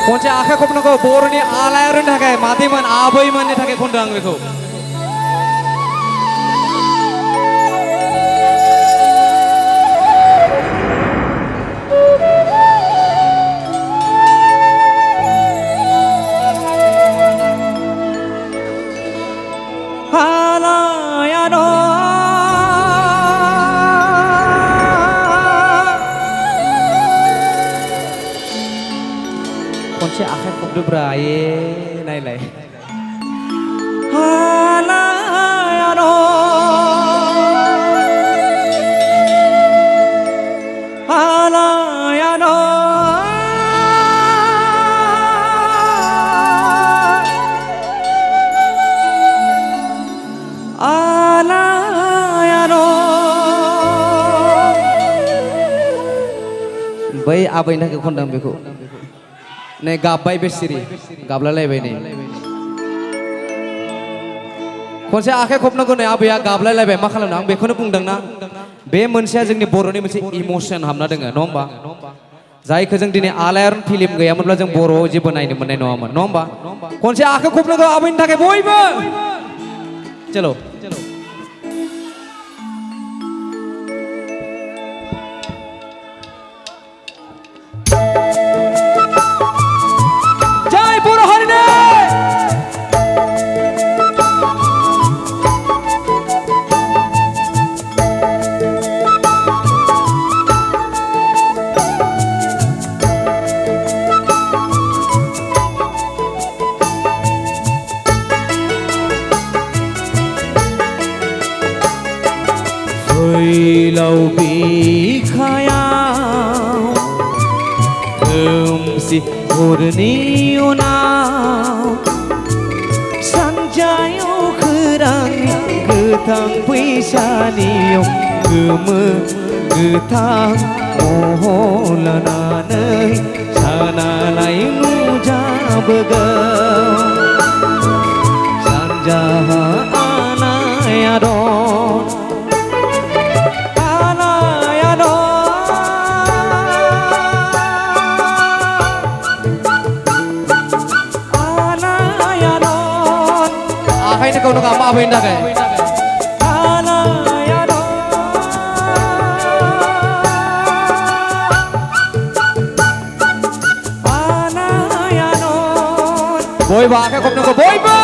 खनसे आखाइ खबनांगौ बर'नि आलायारननि थाखाय मादैमोन आबैमोननि थाखाय खनदों आं बेखौ। खनसे आखाइ खबदोब्रा ए नायलाय बै आबैनि थाखाय खनदों बेखौ नै गाबबाय बे सिरि गाबलायलायबाय नै खनसे आखाइ खबनांगौ नै आबैया गाबलायलायबाय मा खालामनो आं बेखौनो बुंदोंना बे मोनसेया जोंनि बर'नि मोनसे इमोसन हाबना दोङो नङा होमबा जायखौ जों दिनै आलायारन फिल्म गैयामोनब्ला जों बर'आव जेबो नायनो मोननाय नङामोन नङा होमबा खनसे आखाइ खबनांगौ आबैनि थाखाय बयबो चलो फैलाव बिखायाव खोमसि हरनि उनाव सानजायाव खोरांनि गोथां फैसानियाव गोमो गोथां महर लानानै सानालाय नुजाबोगौ सानजाहा आनाया दं आखाइनो गावनो गाव आबैनि थाखाय बयबो आखाइ खबनांगौ बयबो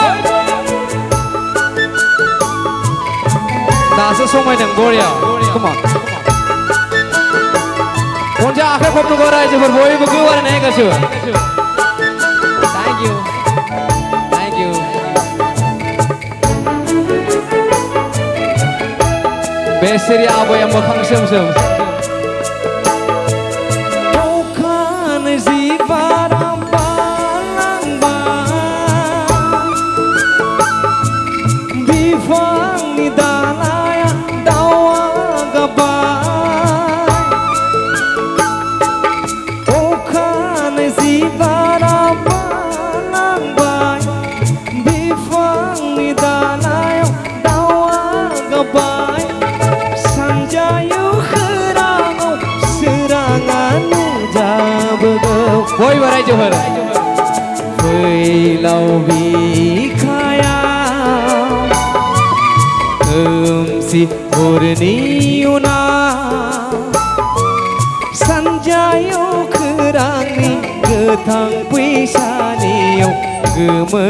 दासो समायदों बरिया कमन खनसे आखाइ खबनांगौ रायजोफोर बयबो गोवारै गोसो थैंक यू बेसिरि आबैया मोखां सोम सोम अखान जि बारा बारलांबाय बिफांनि दालाया दाउआ गाबबाय अखान जि बारा बारलांबाय बिफांनि दालायाव दाउआ गाबबाय बयबो रायजोफोर फैलाव बिखायाव खोमसि हरनि उनाव सानजायाव खोरांनि गोथां फैसानियाव गोमो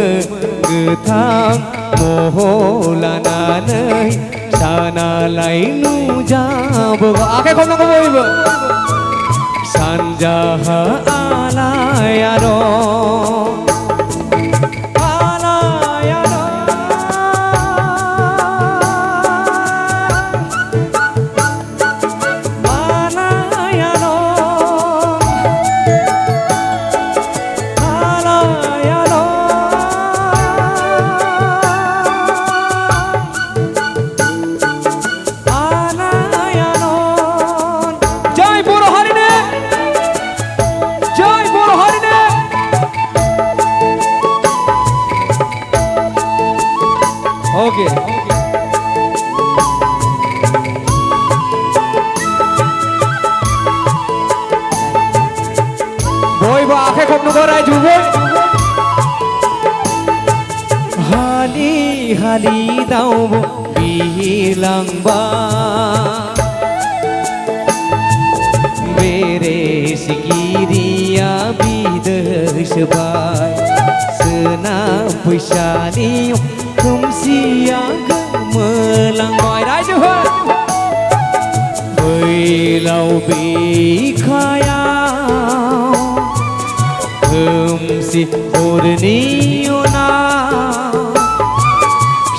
गोथां महर लानानै सानालाय नुजाबोगौ आखाइ खबनांगौ बयबो सानजाहा आलायारन जय बर' हालि हालि दाउ बिरलांबा बेरे सिगिरिया बिदेरसोबाय सोनाब बैसानि खोमसिया गोमोरलांबाय रायजोफोर फैलाव बिखायाव खोमसि हरनि अनाव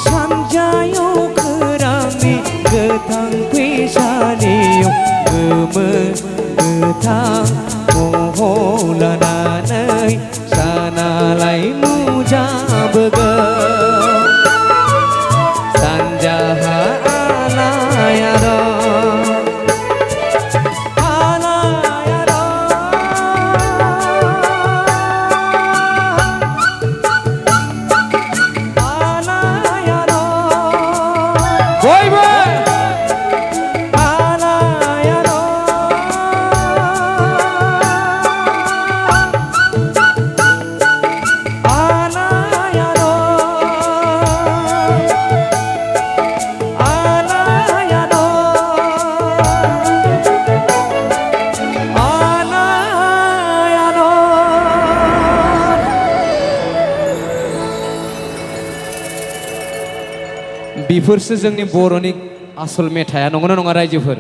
सानजायाव खोरांनि गोथां फैसालियाव गोमो गोथां महर लानानै सानालाय नुजाबोगोन सानजाहा आलायारन बेफोरसो जोंनि बर'नि आसल मेथाइया नंगौना नङा रायजोफोर